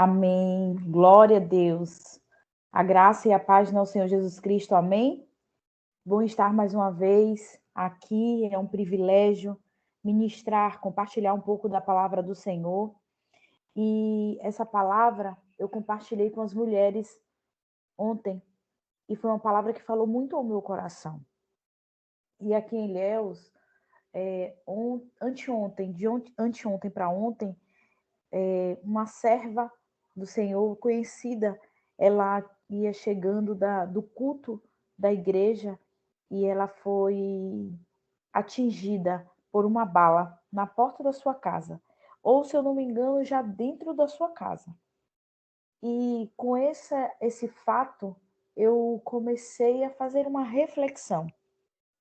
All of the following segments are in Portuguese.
Amém. Glória a Deus. A graça e a paz do nosso Senhor Jesus Cristo. Amém. Bom estar mais uma vez aqui. É um privilégio ministrar, compartilhar um pouco da palavra do Senhor. E essa palavra eu compartilhei com as mulheres ontem. E foi uma palavra que falou muito ao meu coração. E aqui em Ilhéus, anteontem para ontem, uma serva do Senhor, conhecida, ela ia chegando do culto da igreja e ela foi atingida por uma bala na porta da sua casa, ou, se eu não me engano, já dentro da sua casa. E com esse fato, eu comecei a fazer uma reflexão,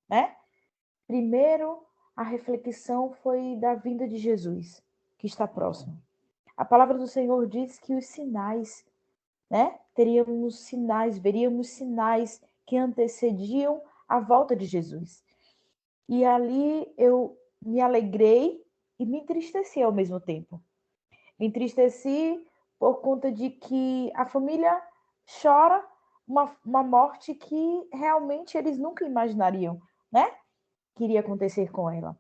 né? Primeiro, a reflexão foi da vinda de Jesus, que está próximo. A palavra do Senhor diz que os sinais, né? Veríamos sinais que antecediam a volta de Jesus. E ali eu me alegrei e me entristeci ao mesmo tempo. Me entristeci por conta de que a família chora uma morte que realmente eles nunca imaginariam, né? Que iria acontecer com ela.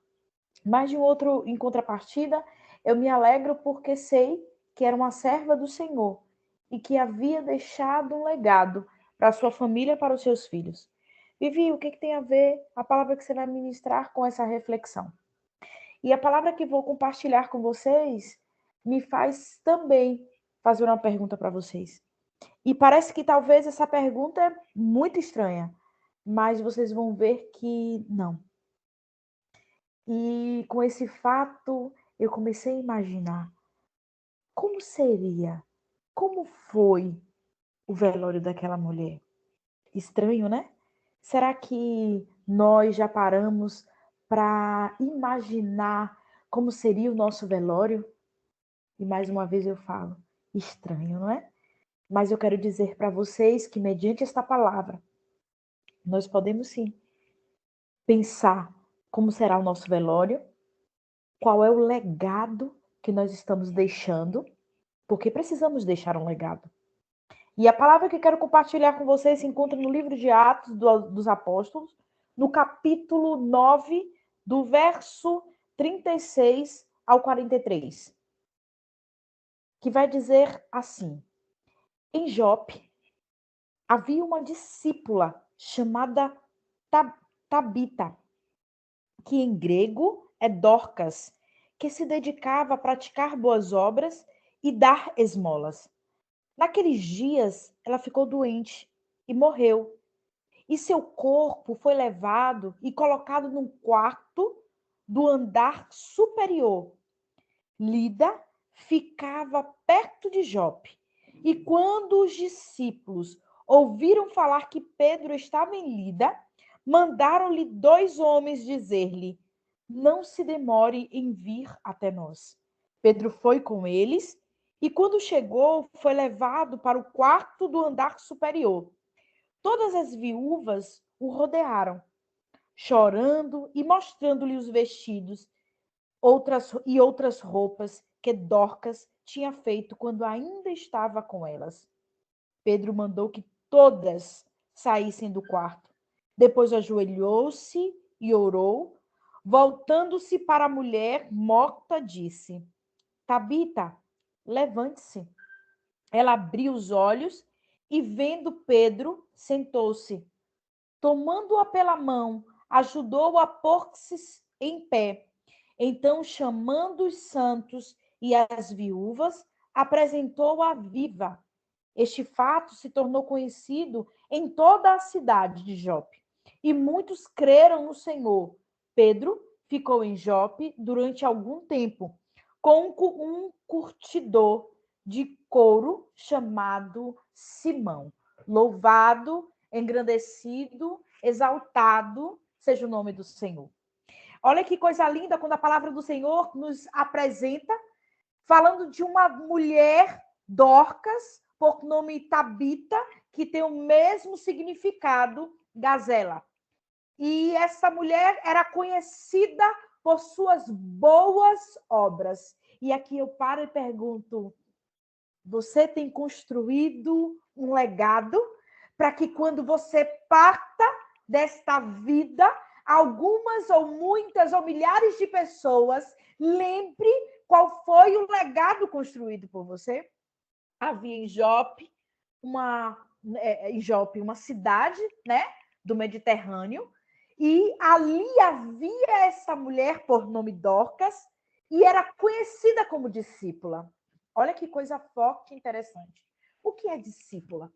Mas em contrapartida, eu me alegro porque sei que era uma serva do Senhor e que havia deixado um legado para a sua família e para os seus filhos. Vivi, o que tem a ver a palavra que você vai ministrar com essa reflexão? E a palavra que vou compartilhar com vocês me faz também fazer uma pergunta para vocês. E parece que talvez essa pergunta é muito estranha, mas vocês vão ver que não. E com esse fato, eu comecei a imaginar como seria, como foi o velório daquela mulher. Estranho, né? Será que nós já paramos para imaginar como seria o nosso velório? E mais uma vez eu falo, estranho, não é? Mas eu quero dizer para vocês que, mediante esta palavra, nós podemos sim pensar como será o nosso velório, qual é o legado que nós estamos deixando, porque precisamos deixar um legado. E a palavra que quero compartilhar com vocês se encontra no livro de Atos dos Apóstolos, no capítulo 9, do verso 36 ao 43, que vai dizer assim: em Jope havia uma discípula chamada Tabita, que em grego é Dorcas, que se dedicava a praticar boas obras e dar esmolas. Naqueles dias, ela ficou doente e morreu. E seu corpo foi levado e colocado num quarto do andar superior. Lida ficava perto de Jope. E quando os discípulos ouviram falar que Pedro estava em Lida, mandaram-lhe 2 homens dizer-lhe: não se demore em vir até nós. Pedro foi com eles e, quando chegou, foi levado para o quarto do andar superior. Todas as viúvas o rodearam, chorando e mostrando-lhe os vestidos outras roupas que Dorcas tinha feito quando ainda estava com elas. Pedro mandou que todas saíssem do quarto. Depois ajoelhou-se e orou. Voltando-se para a mulher morta, disse: Tabita, levante-se. Ela abriu os olhos e, vendo Pedro, sentou-se. Tomando-a pela mão, ajudou-a a pôr-se em pé. Então, chamando os santos e as viúvas, apresentou-a viva. Este fato se tornou conhecido em toda a cidade de Jope, e muitos creram no Senhor. Pedro ficou em Jope durante algum tempo, com um curtidor de couro chamado Simão. Louvado, engrandecido, exaltado seja o nome do Senhor. Olha que coisa linda quando a palavra do Senhor nos apresenta, falando de uma mulher, Dorcas, por nome Tabita, que tem o mesmo significado, gazela. E essa mulher era conhecida por suas boas obras. E aqui eu paro e pergunto, Você tem construído um legado para que quando você parta desta vida, algumas ou muitas ou milhares de pessoas lembre qual foi o legado construído por você? Havia em Jope uma cidade, né, do Mediterrâneo, e ali havia essa mulher por nome Dorcas e era conhecida como discípula. Olha que coisa forte e interessante. O que é discípula?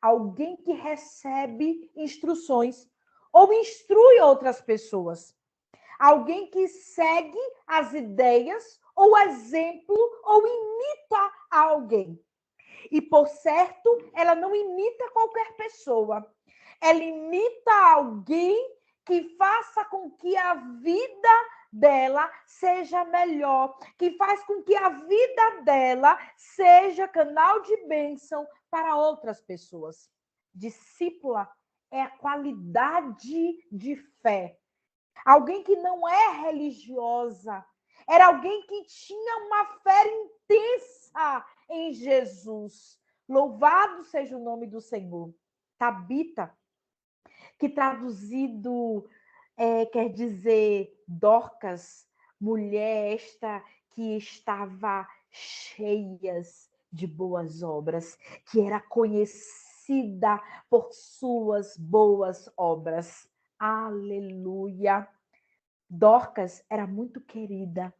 Alguém que recebe instruções ou instrui outras pessoas. Alguém que segue as ideias ou exemplo ou imita alguém. E, por certo, ela não imita qualquer pessoa. Ela imita alguém que faça com que a vida dela seja melhor, que faz com que a vida dela seja canal de bênção para outras pessoas. Discípula é a qualidade de fé. Alguém que não é religiosa. Era alguém que tinha uma fé intensa em Jesus. Louvado seja o nome do Senhor. Tabita, que traduzido quer dizer Dorcas, mulher esta que estava cheias de boas obras, que era conhecida por suas boas obras. Aleluia! Dorcas era muito querida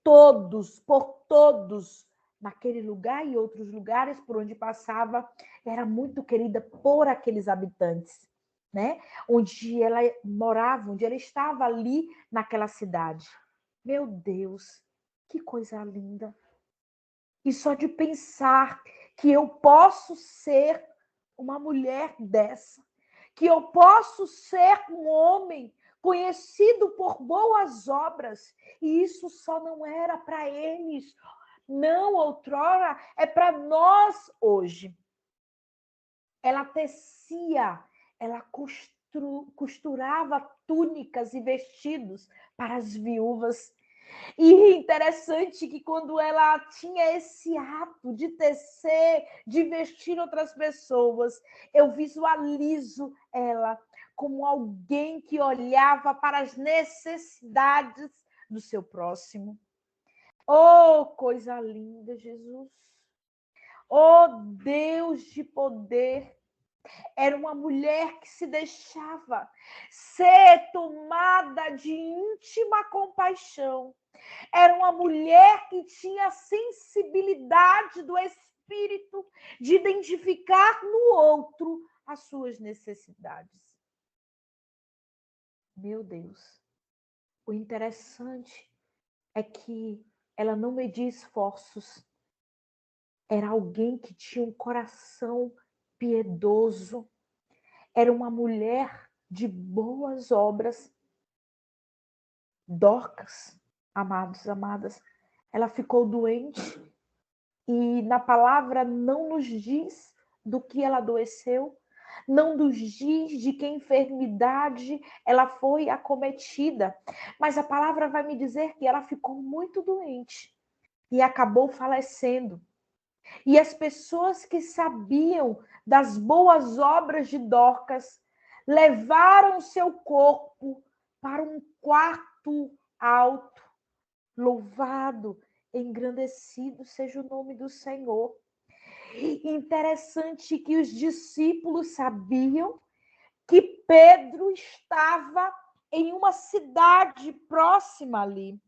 por todos, naquele lugar e outros lugares por onde passava, era muito querida por aqueles habitantes, né? Onde ela morava, onde ela estava ali naquela cidade. Meu Deus, que coisa linda! E só de pensar que eu posso ser uma mulher dessa, que eu posso ser um homem conhecido por boas obras, e isso só não era para eles, não outrora, é para nós hoje. Ela tecia, ela costurava túnicas e vestidos para as viúvas. E interessante que quando ela tinha esse ato de tecer, de vestir outras pessoas, eu visualizo ela como alguém que olhava para as necessidades do seu próximo. Oh, coisa linda, Jesus! Oh, Deus de poder! Era uma mulher que se deixava ser tomada de íntima compaixão. Era uma mulher que tinha a sensibilidade do espírito de identificar no outro as suas necessidades. Meu Deus, o interessante é que ela não media esforços. Era alguém que tinha um coração piedoso. Era uma mulher de boas obras. Dorcas, amados, amadas, ela ficou doente e na palavra não nos diz do que ela adoeceu, não nos diz de que enfermidade ela foi acometida, mas a palavra vai me dizer que ela ficou muito doente e acabou falecendo. E as pessoas que sabiam das boas obras de Dorcas levaram seu corpo para um quarto alto. Louvado, engrandecido seja o nome do Senhor. Interessante que os discípulos sabiam que Pedro estava em uma cidade próxima ali,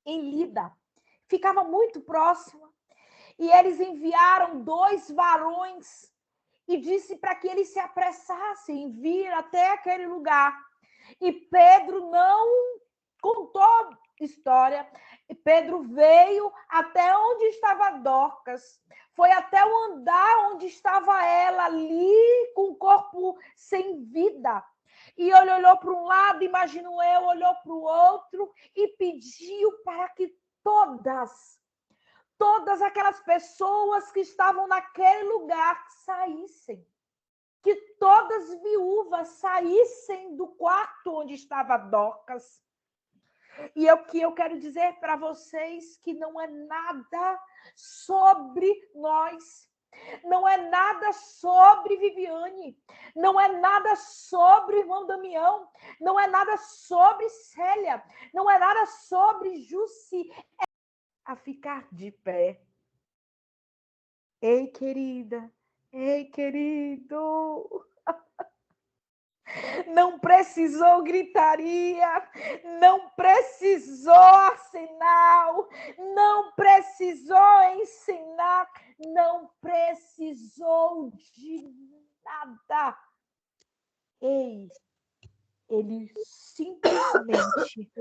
em Lida. Ficava muito próxima. E eles enviaram 2 varões e disse para que eles se apressassem em vir até aquele lugar. E Pedro não contou história. E Pedro veio até onde estava Dorcas. Foi até o andar onde estava ela ali com o corpo sem vida. E ele olhou para um lado, imagino eu, olhou para o outro e pediu para que todas aquelas pessoas que estavam naquele lugar saíssem. Que todas viúvas saíssem do quarto onde estava Dorcas. E é o que eu quero dizer para vocês que não é nada sobre nós. Não é nada sobre Viviane, não é nada sobre o irmão Damião, não é nada sobre Célia, não é nada sobre Jussi. É a ficar de pé. Ei, querida, ei, querido. Não precisou gritaria, não precisou sinal, não precisou ensinar, não precisou de nada. Ei, ele simplesmente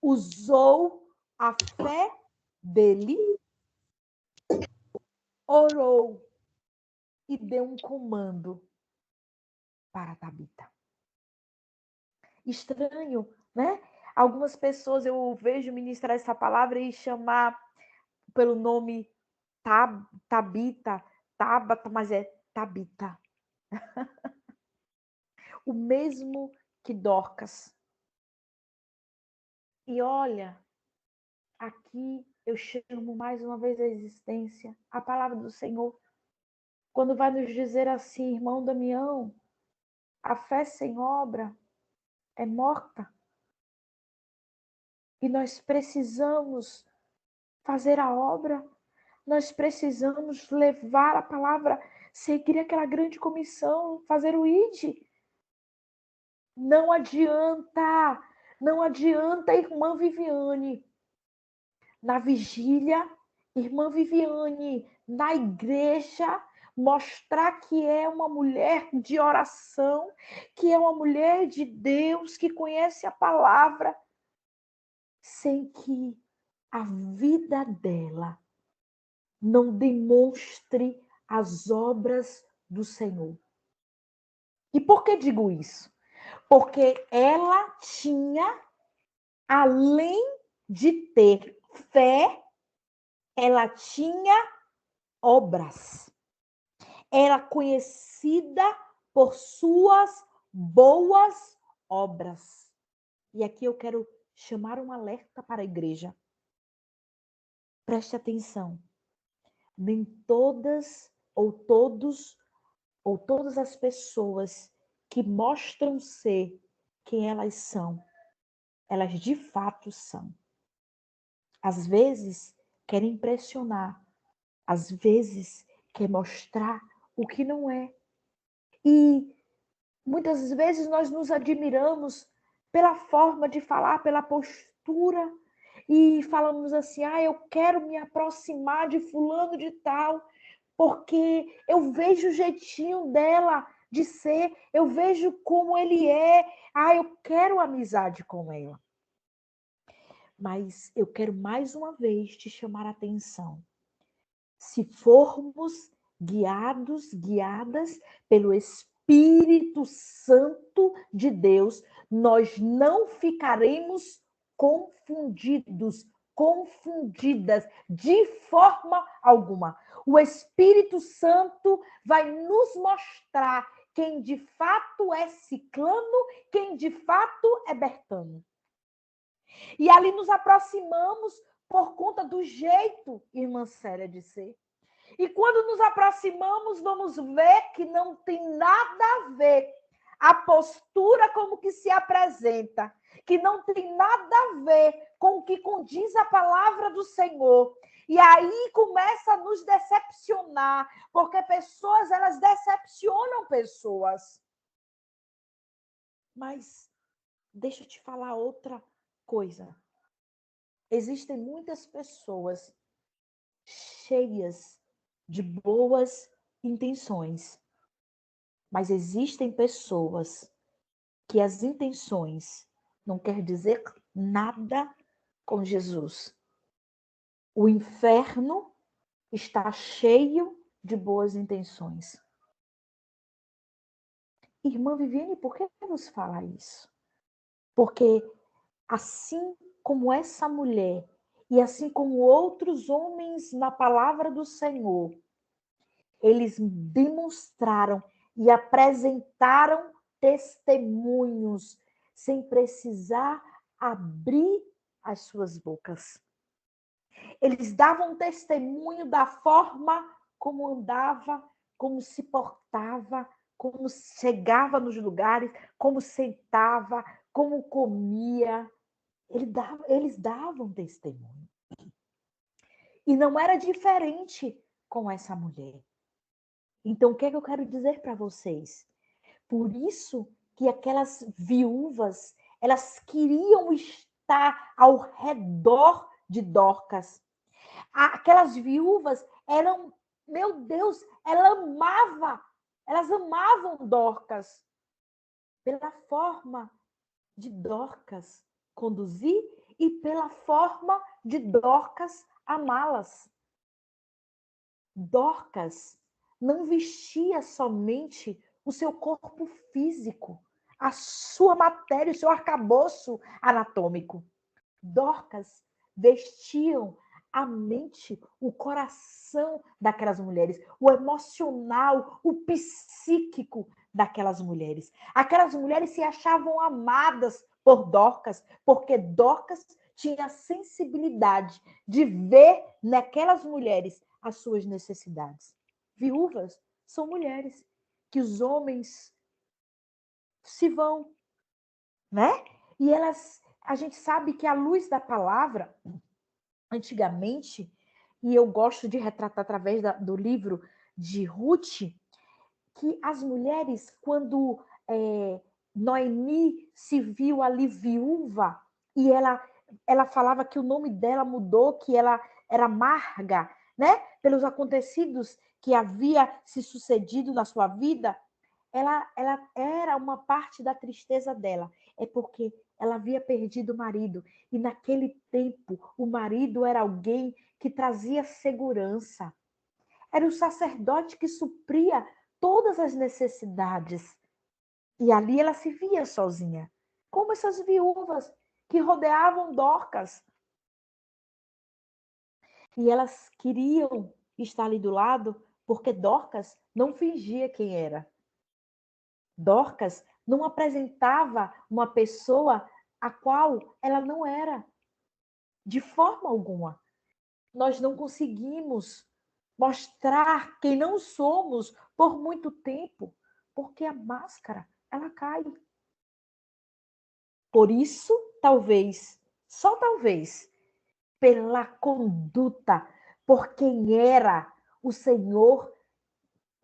usou a fé dele, orou e deu um comando para Tabita. Estranho, né? Algumas pessoas eu vejo ministrar essa palavra e chamar pelo nome Tabita, Tabata, mas é Tabita. O mesmo que Dorcas. E olha, aqui eu chamo mais uma vez a existência, a palavra do Senhor, quando vai nos dizer assim, irmão Damião, a fé sem obra é morta. E nós precisamos fazer a obra, nós precisamos levar a palavra, seguir aquela grande comissão, fazer o ID. Não adianta, não adianta, irmã Viviane. Na vigília, irmã Viviane, na igreja, mostrar que é uma mulher de oração, que é uma mulher de Deus, que conhece a palavra, sem que a vida dela não demonstre as obras do Senhor. E por que digo isso? Porque ela tinha, além de ter fé, ela tinha obras. Era conhecida por suas boas obras. E aqui eu quero chamar um alerta para a igreja. Preste atenção. Nem todas ou todos ou todas as pessoas que mostram ser quem elas são, elas de fato são. Às vezes querem impressionar, às vezes quer mostrar o que não é. E muitas vezes nós nos admiramos pela forma de falar, pela postura, e falamos assim, eu quero me aproximar de fulano de tal, porque eu vejo o jeitinho dela de ser, eu vejo como ele é, eu quero amizade com ela. Mas eu quero mais uma vez te chamar a atenção. Se formos guiadas pelo Espírito Santo de Deus, nós não ficaremos confundidas de forma alguma. O Espírito Santo vai nos mostrar quem de fato é ciclano, quem de fato é bertano. E ali nos aproximamos por conta do jeito, irmã Célia, de ser. E quando nos aproximamos, vamos ver que não tem nada a ver a postura como que se apresenta, que não tem nada a ver com o que condiz a palavra do Senhor. E aí começa a nos decepcionar, porque pessoas, elas decepcionam pessoas. Mas deixa eu te falar outra coisa. Existem muitas pessoas cheias de boas intenções, mas existem pessoas que as intenções não quer dizer nada com Jesus. O inferno está cheio de boas intenções. Irmã Viviane, por que nos fala isso? Porque assim como essa mulher e assim como outros homens na palavra do Senhor, eles demonstraram e apresentaram testemunhos sem precisar abrir as suas bocas. Eles davam testemunho da forma como andava, como se portava, como chegava nos lugares, como sentava, como comia. Eles davam testemunho. E não era diferente com essa mulher. Então, o que é que eu quero dizer para vocês? Por isso que aquelas viúvas, elas queriam estar ao redor de Dorcas. Aquelas viúvas eram, meu Deus, elas amavam Dorcas pela forma de Dorcas conduzir e pela forma de Dorcas amá-las. Dorcas não vestia somente o seu corpo físico, a sua matéria, o seu arcabouço anatômico. Dorcas vestiam a mente, o coração daquelas mulheres, o emocional, o psíquico daquelas mulheres. Aquelas mulheres se achavam amadas por Dorcas, porque Dorcas tinha a sensibilidade de ver naquelas mulheres as suas necessidades. Viúvas são mulheres que os homens se vão, né? E a gente sabe que a luz da palavra, antigamente, e eu gosto de retratar através do livro de Ruth, que as mulheres, quando Noemi se viu ali viúva, e ela falava que o nome dela mudou, que ela era Marga, né? Pelos acontecidos que havia se sucedido na sua vida, ela era uma parte da tristeza dela. É porque ela havia perdido o marido. E naquele tempo, o marido era alguém que trazia segurança. Era o sacerdote que supria todas as necessidades. E ali ela se via sozinha. Como essas viúvas que rodeavam Dorcas. E elas queriam estar ali do lado porque Dorcas não fingia quem era. Dorcas não apresentava uma pessoa a qual ela não era, de forma alguma. Nós não conseguimos mostrar quem não somos por muito tempo, porque a máscara, ela cai. Por isso, talvez, só talvez, pela conduta, por quem era, o Senhor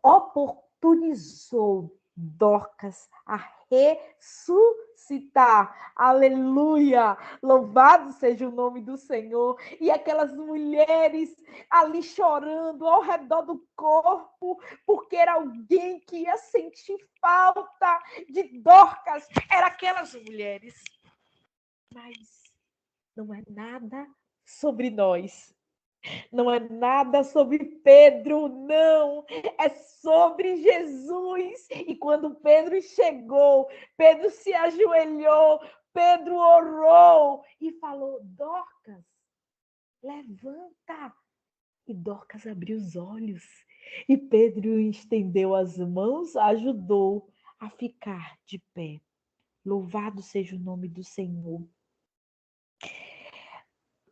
oportunizou Dorcas a ressuscitar. Aleluia! Louvado seja o nome do Senhor. E aquelas mulheres ali chorando ao redor do corpo, porque era alguém que ia sentir falta de Dorcas. Era aquelas mulheres. Mas não é nada sobre nós. Não é nada sobre Pedro, não. É sobre Jesus. E quando Pedro chegou, Pedro se ajoelhou, Pedro orou e falou: Dorcas, levanta. E Dorcas abriu os olhos. E Pedro estendeu as mãos, ajudou a ficar de pé. Louvado seja o nome do Senhor.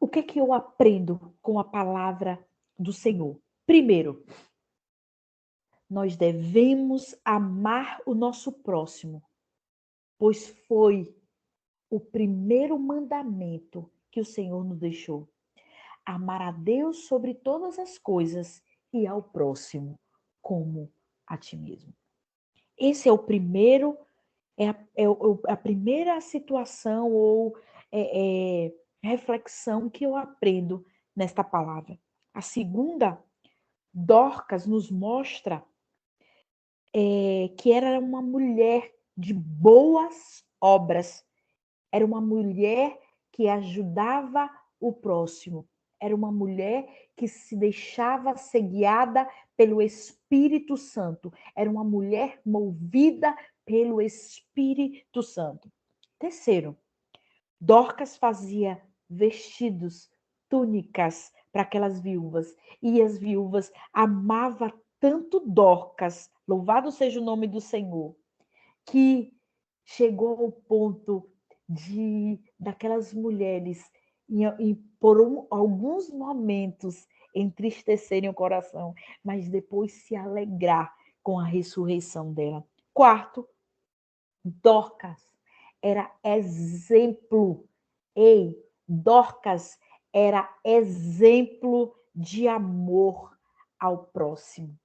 O que é que eu aprendo com a palavra do Senhor? Primeiro, nós devemos amar o nosso próximo, pois foi o primeiro mandamento que o Senhor nos deixou. Amar a Deus sobre todas as coisas e ao próximo como a ti mesmo. Esse é o primeiro, a primeira situação ou reflexão que eu aprendo nesta palavra. A segunda, Dorcas nos mostra que era uma mulher de boas obras, era uma mulher que ajudava o próximo, era uma mulher que se deixava ser guiada pelo Espírito Santo, era uma mulher movida pelo Espírito Santo. Terceiro, Dorcas fazia vestidos, túnicas para aquelas viúvas, e as viúvas amavam tanto Dorcas, louvado seja o nome do Senhor, que chegou ao ponto daquelas mulheres e por alguns momentos entristecerem o coração, mas depois se alegrar com a ressurreição dela. Quarto, Dorcas era exemplo. Ei, Dorcas era exemplo de amor ao próximo.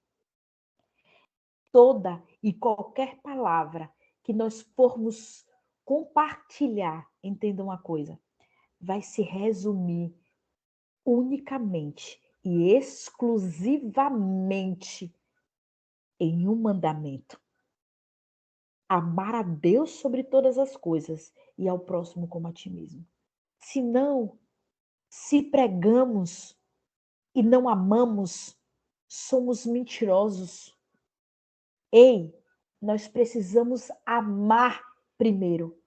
Toda e qualquer palavra que nós formos compartilhar, entenda uma coisa, vai se resumir unicamente e exclusivamente em um mandamento: amar a Deus sobre todas as coisas e ao próximo como a ti mesmo. Se não, se pregamos e não amamos, somos mentirosos. Ei, nós precisamos amar primeiro,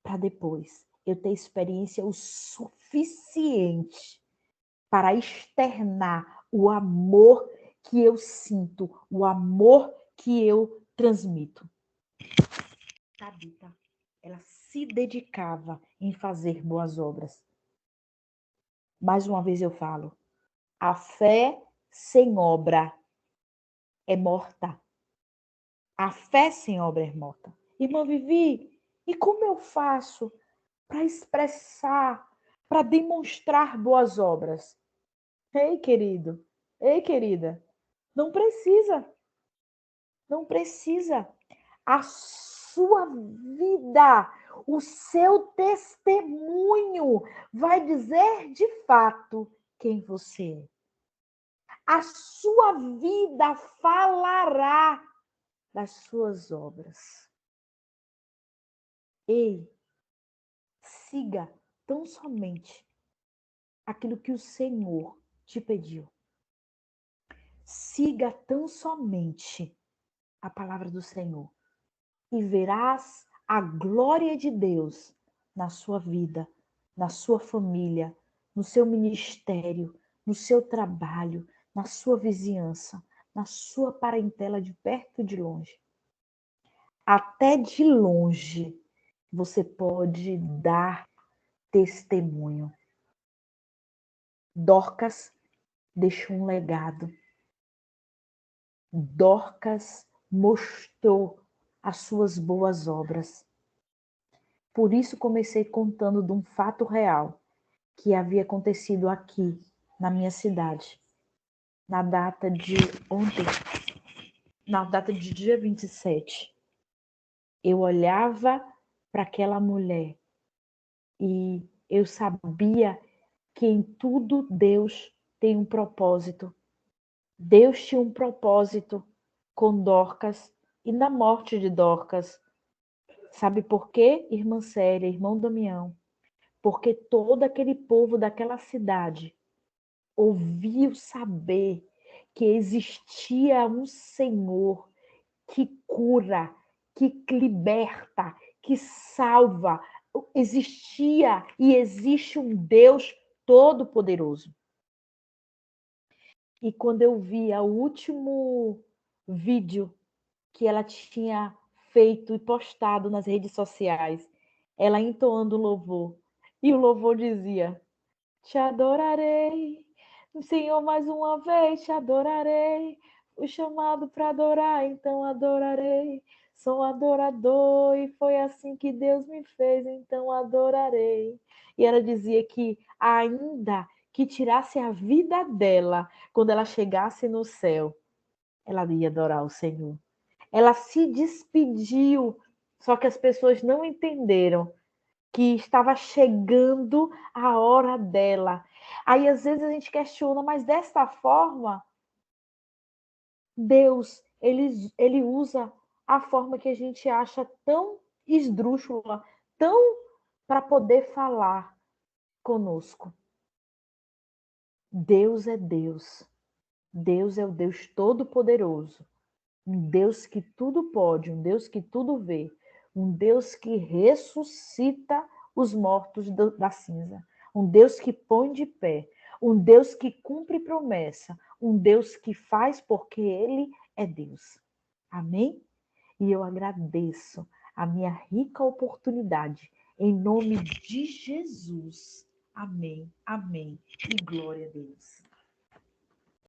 para depois eu ter experiência o suficiente para externar o amor que eu sinto, o amor que eu transmito. Tabita, ela se dedicava em fazer boas obras. Mais uma vez eu falo, a fé sem obra é morta. A fé sem obra é morta. Irmã Vivi, e como eu faço para expressar, para demonstrar boas obras? Ei, querido, ei, querida, não precisa, não precisa. A sua vida, o seu testemunho vai dizer de fato quem você é. A sua vida falará das suas obras. Ei, siga tão somente aquilo que o Senhor te pediu. Siga tão somente a palavra do Senhor e verás a glória de Deus na sua vida, na sua família, no seu ministério, no seu trabalho, na sua vizinhança, na sua parentela de perto e de longe. Até de longe você pode dar testemunho. Dorcas deixou um legado. Dorcas mostrou as suas boas obras. Por isso comecei contando de um fato real que havia acontecido aqui, na minha cidade, na data de ontem, na data de dia 27. Eu olhava para aquela mulher e eu sabia que em tudo Deus tem um propósito. Deus tinha um propósito com Dorcas e na morte de Dorcas. Sabe por quê, irmã Célia, irmão Damião? Porque todo aquele povo daquela cidade ouviu saber que existia um Senhor que cura, que liberta, que salva. Existia e existe um Deus todo-poderoso. E quando eu vi o último vídeo que ela tinha feito e postado nas redes sociais, ela entoando louvor, e o louvor dizia: te adorarei, Senhor, mais uma vez te adorarei. Fui chamado para adorar, então adorarei. Sou adorador e foi assim que Deus me fez, então adorarei. E ela dizia que ainda que tirasse a vida dela, quando ela chegasse no céu, ela ia adorar o Senhor. Ela se despediu, só que as pessoas não entenderam que estava chegando a hora dela. Aí às vezes a gente questiona, mas desta forma, Deus, ele usa a forma que a gente acha tão esdrúxula, tão para poder falar conosco. Deus é Deus. Deus é o Deus Todo-Poderoso. Um Deus que tudo pode, um Deus que tudo vê, um Deus que ressuscita os mortos da cinza, um Deus que põe de pé, um Deus que cumpre promessa, um Deus que faz porque Ele é Deus. Amém? E eu agradeço a minha rica oportunidade, em nome de Jesus. Amém, amém e glória a Deus.